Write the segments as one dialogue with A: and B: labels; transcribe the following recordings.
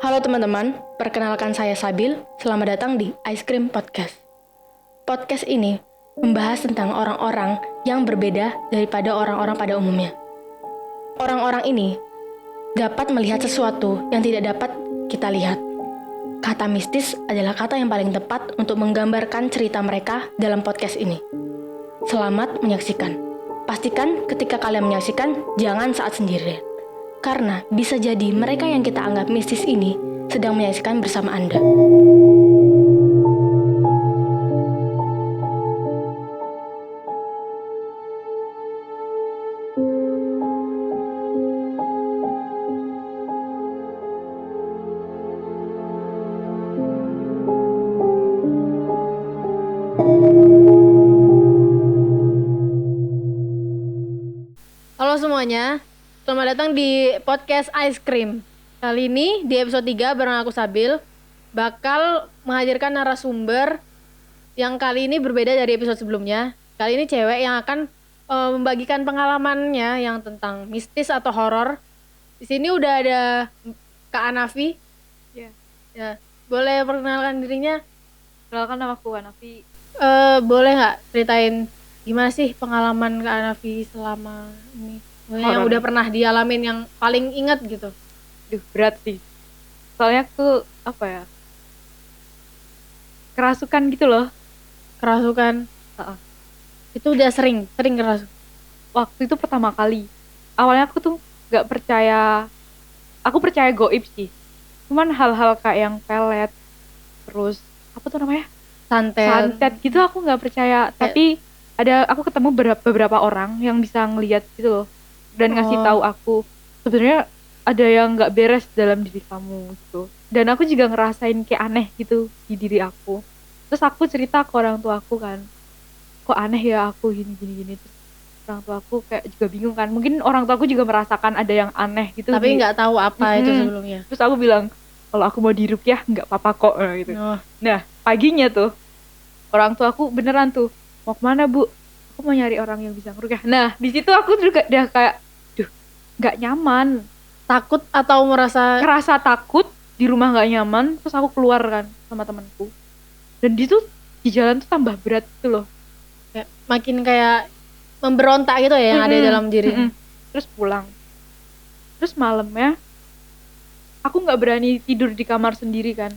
A: Halo teman-teman, perkenalkan saya Sabil. Selamat datang di Ice Cream Podcast. Podcast ini membahas tentang orang-orang yang berbeda daripada orang-orang pada umumnya. Orang-orang ini dapat melihat sesuatu yang tidak dapat kita lihat. Kata mistis adalah kata yang paling tepat untuk menggambarkan cerita mereka dalam podcast ini. Selamat menyaksikan. Pastikan ketika kalian menyaksikan, jangan saat sendirian. Karena bisa jadi mereka yang kita anggap mistis ini sedang menyaksikan bersama Anda.
B: Halo semuanya, selamat datang di podcast Ice Cream. Kali ini di episode 3 bareng aku Sabil bakal menghadirkan narasumber yang kali ini berbeda dari episode sebelumnya. Kali ini cewek yang akan membagikan pengalamannya yang tentang mistis atau horor. Di sini udah ada Kak Anafi. Ya, boleh perkenalkan dirinya?
C: Kenalkan, nama aku Hanafi.
B: Boleh nggak ceritain gimana sih pengalaman Kak Anafi selama ini? Yang udah pernah dialamin yang paling inget gitu.
C: Duh, berat sih. Soalnya aku kerasukan gitu loh.
B: Kerasukan. Itu udah sering kerasukan.
C: Waktu itu pertama kali. Awalnya aku tuh gak percaya. Aku percaya goib sih. Cuman hal-hal kayak yang pelet, terus apa tuh namanya? Santet gitu aku gak percaya. Tapi aku ketemu beberapa orang yang bisa ngelihat gitu loh. Dan ngasih tahu aku sebenarnya ada yang nggak beres dalam diri kamu gitu. Dan aku juga ngerasain kayak aneh gitu di diri aku. Terus aku cerita ke orang tua aku kan, kok aneh ya aku gini. Terus orang tua aku kayak juga bingung kan. Mungkin orang tua aku juga merasakan ada yang aneh gitu.
B: Tapi nggak tahu apa itu sebelumnya.
C: Terus aku bilang kalau aku mau diruqyah nggak apa-apa kok gitu. Nah paginya tuh orang tua aku beneran tuh, mau kemana bu? Aku mau nyari orang yang bisa ngeruqyah. Nah di situ aku juga udah kayak nggak nyaman,
B: Takut atau
C: ngerasa takut di rumah nggak nyaman. Terus aku keluar kan sama temanku, dan di jalan tuh tambah berat gitu loh,
B: kayak makin kayak memberontak gitu ya yang ada di dalam diri.
C: Terus pulang, terus malamnya aku nggak berani tidur di kamar sendiri kan,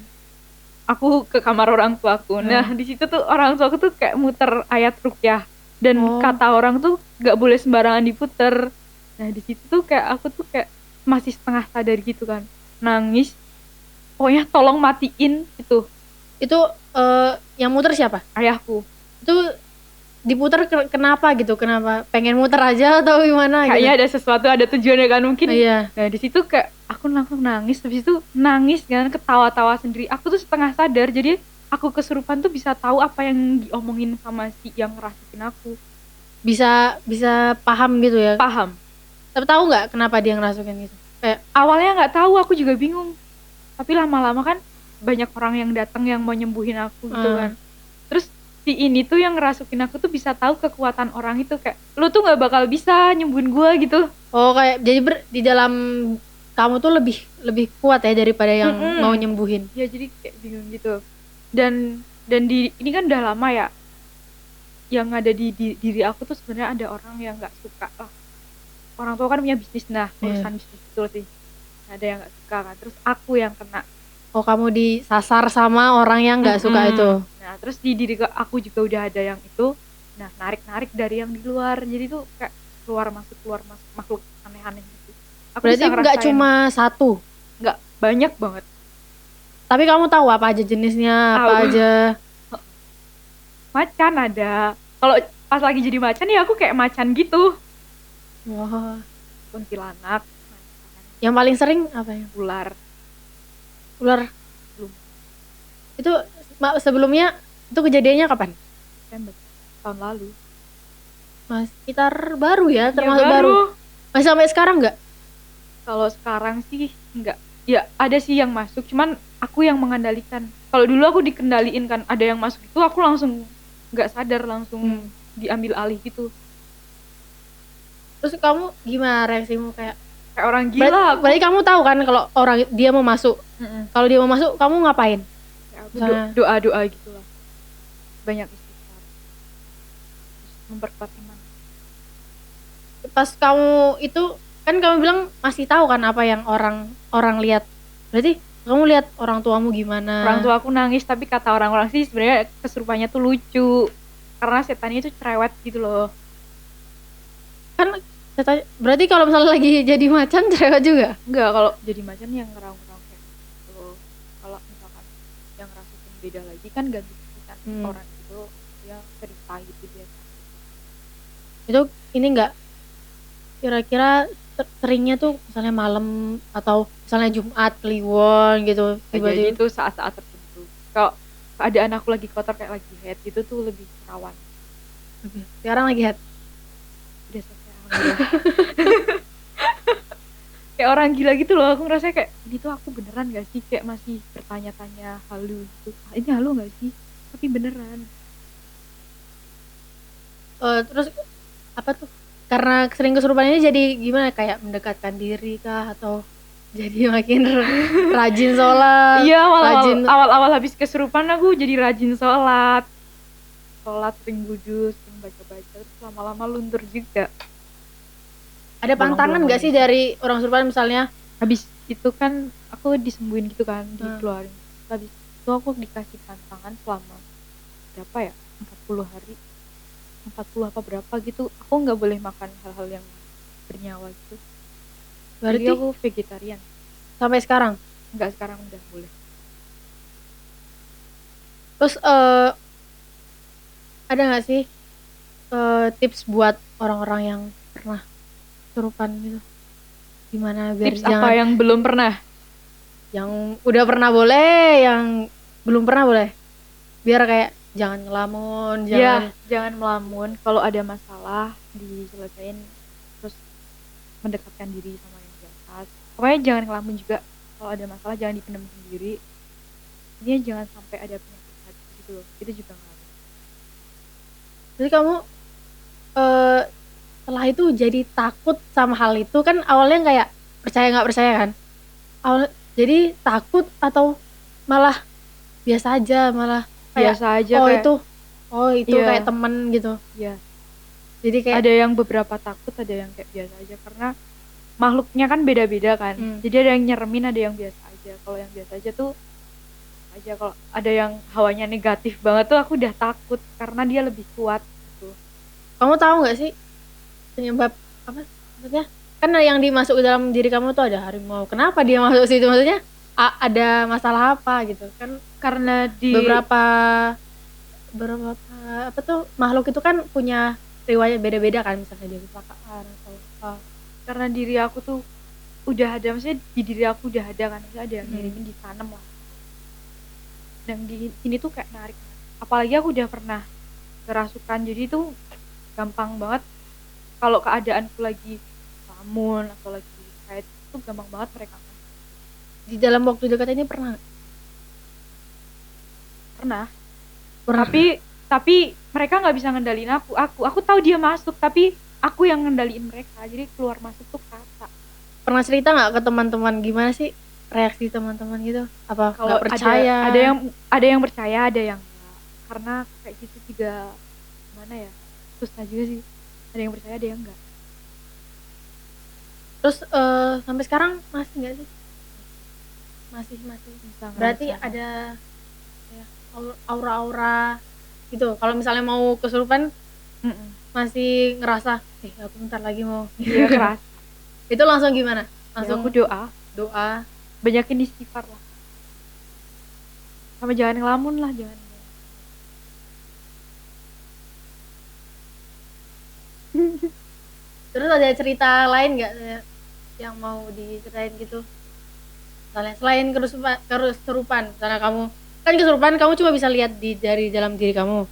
C: aku ke kamar orang tuaku. Nah di situ tuh orang tuaku tuh kayak muter ayat ruqyah, dan kata orang tuh nggak boleh sembarangan diputer. Nah di situ tuh kayak aku tuh kayak masih setengah sadar gitu kan, nangis, pokoknya tolong matiin itu.
B: Itu yang muter siapa?
C: Ayahku.
B: Itu diputer kenapa gitu? Kenapa? Pengen muter aja atau gimana?
C: Kayaknya
B: gitu?
C: ada sesuatu, ada tujuannya kan mungkin.
B: Iya.
C: Nah di situ kayak aku langsung nangis, habis itu nangis kan, ketawa-tawa sendiri. Aku tuh setengah sadar, jadi aku kesurupan tuh bisa tahu apa yang diomongin sama si yang ngerasukin aku.
B: Bisa paham gitu ya?
C: Paham.
B: Tapi tahu nggak kenapa dia ngerasukin gitu?
C: Kayak awalnya nggak tahu, aku juga bingung. Tapi lama-lama kan banyak orang yang datang yang mau nyembuhin aku gitu kan. Terus si ini tuh yang ngerasukin aku tuh bisa tahu kekuatan orang itu, kayak lu tuh nggak bakal bisa nyembuhin gua gitu.
B: Oh kayak jadi di dalam kamu tuh lebih kuat ya daripada yang mau nyembuhin.
C: Ya jadi kayak bingung gitu. Dan ini kan udah lama ya. Yang ada di diri aku tuh sebenarnya ada orang yang nggak suka lah. Orang tua kan punya bisnis, urusan bisnis itu sih. Ada yang nggak suka kan. Terus aku yang kena.
B: Oh kamu disasar sama orang yang nggak suka itu.
C: Nah terus di diri aku juga udah ada yang itu. Nah narik dari yang di luar. Jadi tuh kayak keluar masuk makhluk aneh-aneh gitu. Aku
B: berarti nggak cuma satu?
C: Nggak, banyak banget.
B: Tapi kamu tahu apa aja jenisnya? Apa aja?
C: Macan ada. Kalau pas lagi jadi macan ya aku kayak macan gitu.
B: Wah.
C: Kuntilanak.
B: Yang paling sering apa ya?
C: Ular.
B: Belum. Itu sebelumnya itu kejadiannya kapan?
C: Tahun lalu.
B: Mas, sekitar baru ya, termasuk baru. Masih sampai sekarang nggak?
C: Kalau sekarang sih nggak. Ya ada sih yang masuk, cuman aku yang mengendalikan. Kalau dulu aku dikendaliin kan, ada yang masuk itu aku langsung nggak sadar, langsung diambil alih gitu.
B: Terus kamu gimana reaksimu? Kayak
C: kayak orang gila.
B: Berarti kamu tahu kan kalau dia mau masuk. Kalau dia mau masuk, kamu ngapain?
C: Kayak aku
B: Misalnya-
C: doa gitu lah, banyak istighfar, terus memperkuat iman.
B: Pas kamu itu kan kamu bilang masih tahu kan apa yang orang lihat. Berarti kamu lihat orang tuamu gimana?
C: Orang tua aku nangis, tapi kata orang-orang sih sebenarnya kesurupannya tuh lucu karena setannya itu cerewet gitu loh.
B: Kan berarti kalau misalnya lagi jadi macan cerewet juga.
C: Enggak, kalau jadi macan yang ngeraung-ngeraung kayak gitu. Kalau misalkan yang ngerasain beda lagi kan ganti kan orang itu dia cerita gitu dia.
B: Itu ini enggak kira-kira seringnya tuh misalnya malam atau misalnya Jumat Kliwon gitu
C: Jadi
B: tiba-tiba
C: itu saat-saat tertentu. Kalau keadaan aku lagi kotor kayak lagi head gitu tuh lebih rawan.
B: sekarang lagi head.
C: Udah selesai alhamdulillah. Kayak orang gila gitu loh, aku ngerasa kayak ini tuh aku beneran gak sih, kayak masih bertanya-tanya halu gitu. Ini halu gak sih? Tapi beneran.
B: Terus apa tuh? Karena sering kesurupan ini jadi gimana, kayak mendekatkan diri kah atau jadi makin rajin sholat?
C: Iya,
B: rajin
C: awal-awal habis kesurupan aku jadi rajin sholat, sering wudhu, sering baca-baca, terus lama-lama luntur juga.
B: ada pantangan nggak sih dari orang kesurupan misalnya?
C: Habis itu kan aku disembuhin gitu kan, dikeluarin. Habis itu aku dikasih pantangan selama berapa ya, 40 hari, 40 apa berapa gitu. Aku nggak boleh makan hal-hal yang bernyawa gitu.
B: Berarti
C: Jadi aku vegetarian.
B: sampai sekarang.
C: Nggak, sekarang udah boleh.
B: Terus ada nggak sih tips buat orang-orang yang pernah kesurupan gitu? Gimana biar
C: Tips
B: jangan
C: apa yang belum pernah?
B: yang udah pernah boleh, yang belum pernah boleh. Biar kayak jangan ngelamun,
C: Ya, jangan melamun. Kalau ada masalah diselesain, terus mendekatkan diri sama yang di atas. Pokoknya jangan ngelamun juga. Kalau ada masalah jangan dipendam sendiri. Ini jangan sampai ada penyakit hati gitu loh. Itu juga ngaruh.
B: Jadi kamu setelah itu jadi takut sama hal itu kan, awalnya kayak percaya nggak percaya kan? Jadi takut atau malah biasa aja, malah kayak
C: Biasa aja kayak
B: itu
C: Iya.
B: kayak temen gitu.
C: ya,
B: Jadi kayak
C: ada yang beberapa takut, ada yang kayak biasa aja karena makhluknya kan beda-beda kan. Jadi ada yang nyeremin, ada yang biasa aja. Kalau yang biasa aja tuh aja, kalau ada yang hawanya negatif banget tuh aku udah takut karena dia lebih kuat gitu.
B: kamu tahu nggak sih penyebab apa? Maksudnya kan yang dimasuk ke dalam diri kamu tuh ada harimau. Kenapa dia masuk situ? Maksudnya ada masalah apa gitu kan?
C: Karena di
B: beberapa apa tuh makhluk itu kan punya riwayat beda-beda kan, misalnya dia kecelakaan atau apa.
C: karena diri aku tuh udah ada, maksudnya di diri aku udah ada kan, maksudnya ada yang ngirimin ditanam lah. Dan di sini tuh kayak narik, apalagi aku udah pernah kerasukan, jadi tuh gampang banget kalau keadaanku lagi lamun atau lagi kayak itu, gampang banget mereka
B: Di dalam waktu dekat ini pernah nggak?
C: pernah. Tapi mereka nggak bisa ngendaliin aku tahu dia masuk, tapi aku yang ngendaliin mereka, jadi keluar masuk tuh kata.
B: Pernah cerita nggak ke teman-teman gimana sih reaksi teman-teman gitu? Apa
C: Kalau
B: nggak percaya?
C: ada yang percaya, ada yang enggak, karena kayak gitu juga gimana ya, susah juga sih. Ada yang percaya, ada yang enggak.
B: Terus sampai sekarang masih nggak sih? Masih.
C: Bisa
B: Berarti
C: ngerasa.
B: ada ya, aura-aura gitu. Kalau misalnya mau kesurupan masih ngerasa aku bentar lagi mau.
C: Iya, keras.
B: Itu langsung gimana?
C: Langsung
B: Langsung
C: aku doa, banyakin istighfar lah, sama jangan ngelamun lah, jangan.
B: Terus ada cerita lain nggak yang mau diceritain gitu? Misalnya selain kesurupan, misalnya kamu kan kesurupan, kamu cuma bisa lihat dari dalam diri kamu.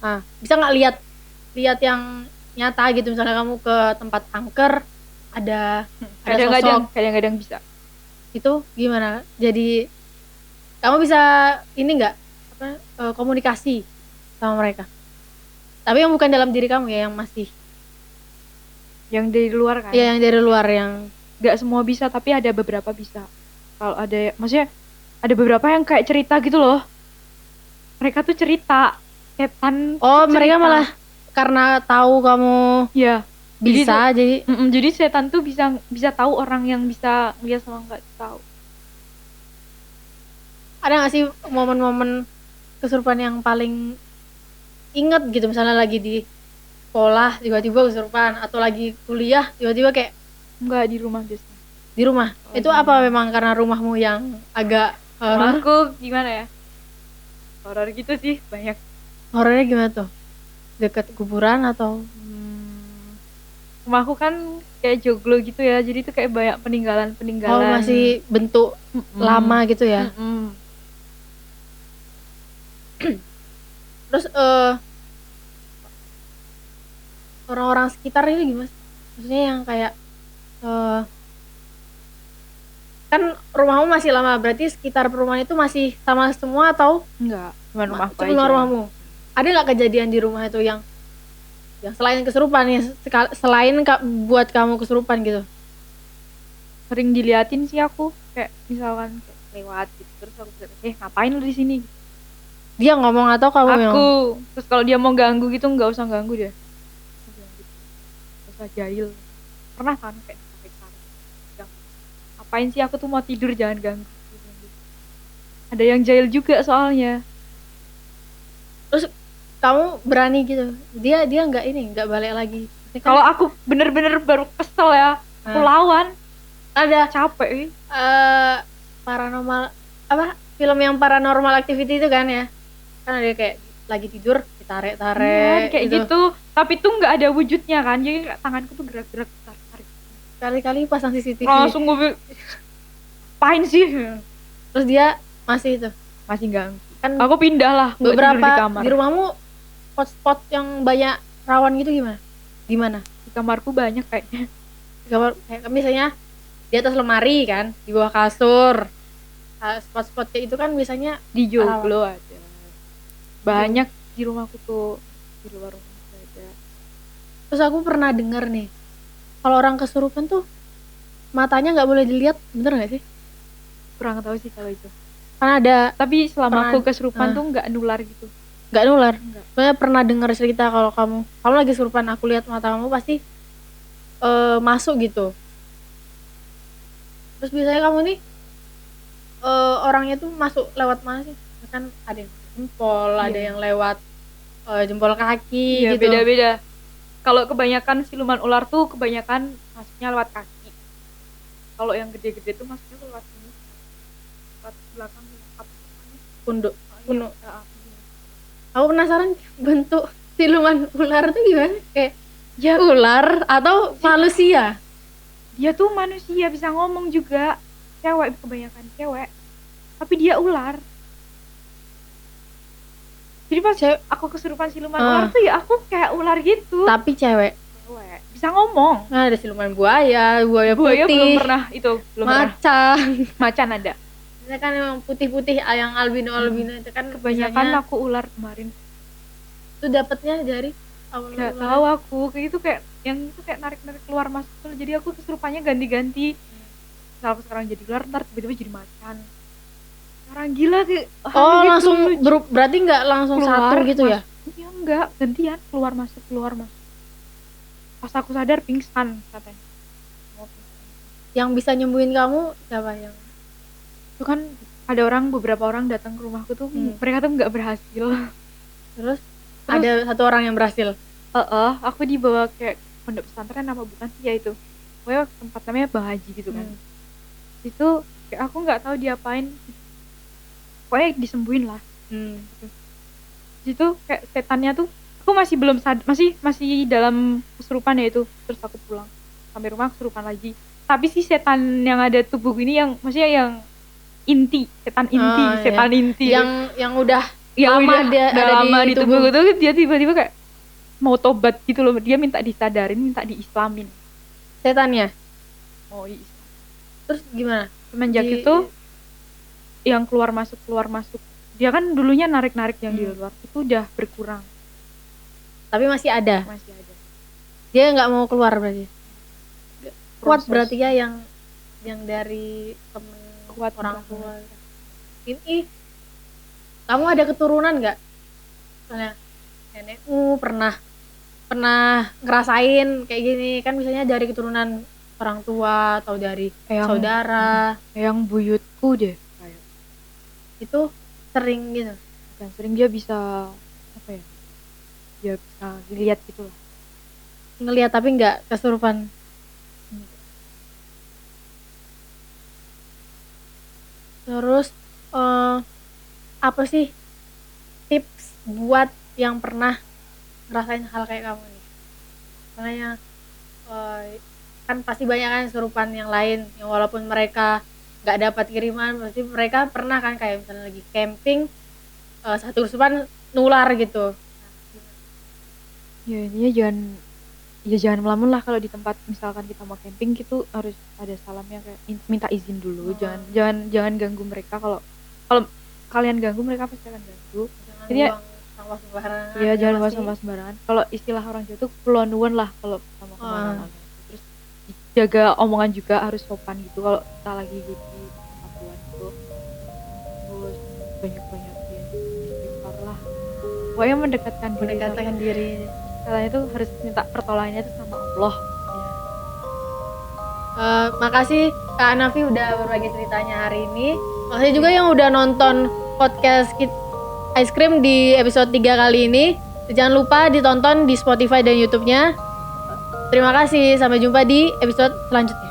B: Nah, bisa nggak lihat yang nyata gitu, misalnya kamu ke tempat angker ada sosok
C: Kadang-kadang bisa.
B: itu gimana? Jadi kamu bisa ini nggak komunikasi sama mereka? Tapi yang bukan dalam diri kamu ya, yang masih
C: Yang dari luar kan.
B: ya yang dari luar yang
C: nggak semua bisa, tapi ada beberapa bisa. Kalau ada, maksudnya ada beberapa yang kayak cerita gitu loh. Mereka tuh cerita setan.
B: Oh,
C: tuh
B: mereka
C: cerita.
B: malah karena tahu kamu
C: ya
B: bisa jadi
C: jadi setan tuh bisa tahu orang yang bisa lihat sama nggak tahu.
B: ada nggak sih momen-momen kesurupan yang paling inget gitu, misalnya lagi di sekolah tiba-tiba kesurupan, atau lagi kuliah tiba-tiba kayak
C: Nggak di rumah biasanya.
B: di rumah.
C: Oh,
B: Itu
C: di
B: apa
C: rumah.
B: memang karena rumahmu yang agak horor?
C: Aku gimana ya, horor gitu sih banyak.
B: Horornya gimana tuh? Deket kuburan atau
C: Rumahku kan kayak joglo gitu ya, jadi tuh kayak banyak peninggalan
B: masih bentuk lama gitu ya? Terus orang-orang sekitar ini gimana? Maksudnya yang kayak kan rumahmu masih lama, berarti sekitar perumahan itu masih sama semua atau
C: Enggak, cuma rumahku
B: cuma
C: aja.
B: rumahmu? Ada nggak kejadian di rumah itu yang selain kesurupan ya, selain buat kamu kesurupan gitu?
C: Sering diliatin sih aku, kayak misalkan kayak lewat gitu, terus aku bilang, ngapain lu di sini?
B: Dia ngomong atau kamu yang
C: Aku, terus kalau dia mau ganggu gitu nggak usah ganggu dia. Aku bilang gitu. Nggak usah jahil. Pernah kan kayak tarik-tarik. Ngapain sih, aku tuh mau tidur, jangan ganggu. Aku bilang gitu. Ada yang jahil juga soalnya.
B: terus kamu berani gitu, dia nggak balik lagi? Ini kan
C: Kalau aku bener-bener baru kesel ya, aku
B: Nah.
C: lawan.
B: ada
C: Capek.
B: paranormal apa, film yang paranormal activity itu kan ya, kan ada kayak lagi tidur ditarik-tarik
C: Kayak gitu. Tapi tuh nggak ada wujudnya kan, jadi kayak tanganku tuh gerak-gerak, tarik.
B: kali-kali pasang CCTV
C: Langsung gue bilang, apain sih?
B: terus dia masih itu
C: Masih ganggu.
B: kan.
C: Aku pindah lah, nggak tidur
B: Beberapa
C: di kamar.
B: di rumahmu spot-spot yang banyak rawan gitu gimana
C: Di kamarku banyak kayaknya.
B: di kamar, kayak misalnya di atas lemari kan, di bawah kasur. Spot-spot kayak itu kan biasanya
C: Di joglo ada. Banyak di rumahku tuh, di luar rumah ada.
B: terus aku pernah dengar nih, kalau orang kesurupan tuh matanya nggak boleh dilihat, bener nggak sih?
C: Kurang tahu sih kalau itu.
B: Kan ada,
C: Tapi selama
B: Pernah-
C: aku kesurupan tuh nggak nular gitu.
B: nggak nular.
C: Nggak.
B: Soalnya pernah dengar cerita kalau kamu lagi kesurupan, aku lihat mata kamu pasti masuk gitu. Terus biasanya kamu nih orangnya tuh masuk lewat mana sih? Kan ada yang jempol, ada yang lewat jempol kaki
C: Iya,
B: gitu.
C: beda-beda. Kalau kebanyakan siluman ular tuh kebanyakan masuknya lewat kaki. Kalau yang gede-gede tuh masuknya lewat sini. Lewat belakang apa namanya?
B: Punduk.
C: Iya.
B: Aku penasaran bentuk siluman ular tuh gimana? Kayak ular atau manusia?
C: Dia tuh manusia, bisa ngomong juga. Cewek, kebanyakan cewek. Tapi dia ular. Jadi pas aku kesurupan siluman ular tuh ya aku kayak ular gitu.
B: Tapi cewek.
C: Cewek. Bisa ngomong.
B: Nah, ada siluman buaya
C: Buaya
B: putih,
C: belum pernah itu, belum pernah.
B: macan.
C: Macan ada.
B: Biasanya kan yang putih-putih, yang albino itu kan
C: Kebanyakan
B: biasanya
C: aku ular kemarin.
B: itu dapatnya dari awal
C: Gak tahu aku, kayak itu kayak yang itu kayak narik-narik keluar masuk tuh. Jadi aku kesurupannya ganti-ganti. Misal aku sekarang jadi ular, ntar tiba-tiba jadi macan. Orang gila kayak
B: Oh,
C: gitu,
B: langsung
C: lucu.
B: berarti nggak langsung
C: Keluar,
B: satu gitu ya?
C: masuk. Iya enggak, gantian keluar masuk. Pas aku sadar pingsan katanya. Mau pingsan.
B: Yang bisa nyembuhin kamu siapa yang?
C: Itu kan ada beberapa orang datang ke rumahku tuh, mereka tuh nggak berhasil.
B: Terus ada satu orang yang berhasil.
C: Aku dibawa kayak pondok pesantren, nama bukan sih ya itu. Pokoknya tempat namanya Bang Haji gitu kan. Itu kayak aku nggak tahu diapain. Pokoknya disembuhin lah. Itu kayak setannya tuh, aku masih belum masih dalam kesurupan ya itu. Terus aku pulang sampai rumah kesurupan lagi. Tapi si setan yang ada tubuh ini yang maksudnya yang inti, setan inti.
B: Yang udah
C: yang
B: lama
C: udah
B: dia ada
C: lama
B: di
C: di tubuhku tuh, dia tiba-tiba kayak mau tobat gitu loh. Dia minta disadarin, minta diislamin.
B: setannya.
C: Mau Islam.
B: Terus gimana?
C: Semenjak itu yang keluar masuk. Dia kan dulunya narik-narik yang di luar itu udah berkurang.
B: Tapi masih ada.
C: Masih ada.
B: Dia nggak mau keluar berarti. Kuat
C: Proses.
B: berarti ya yang yang dari temen
C: Kuat
B: orang
C: banget.
B: tua. Ini kamu ada keturunan nggak? Misalnya nenekmu pernah ngerasain kayak gini kan, misalnya dari keturunan orang tua atau dari
C: Eyang,
B: saudara
C: eyang buyutku deh kayak.
B: itu sering gitu.
C: Dan sering dia bisa apa ya? Dia bisa dilihat gitu lah.
B: Ngelihat tapi nggak kesurupan. Terus apa sih tips buat yang pernah ngerasain hal kayak kamu nih? Makanya kan pasti banyak kan kesurupan yang lain yang walaupun mereka nggak dapat kiriman, pasti mereka pernah kan kayak misalnya lagi camping satu kesurupan nular gitu.
C: Ya intinya jangan melamun lah kalau di tempat misalkan kita mau camping gitu, harus ada salamnya kayak minta izin dulu. Jangan ganggu mereka. Kalau kalian ganggu, mereka pasti akan ganggu.
B: Jangan
C: Jadi ya,
B: buang sampah sembarangan.
C: iya, jangan buang
B: pasti.
C: sampah sembarangan. Kalau istilah orang Jawa tuh kulon nuwun lah kalau sama kemana-mana. Terus jaga omongan juga, harus sopan gitu kalau kita lagi di tempat luar gitu. Terus banyak-banyakin istighfar lah. Pokoknya mendekatkan diri sama
B: Mendekatkan diri.
C: kalian itu harus minta pertolongannya itu sama Allah.
B: Makasih Kak Nafi udah berbagi ceritanya hari ini. Makasih juga yang udah nonton podcast Ice Cream di episode 3 kali ini. Jangan lupa ditonton di Spotify dan YouTube-nya. Terima kasih, sampai jumpa di episode selanjutnya.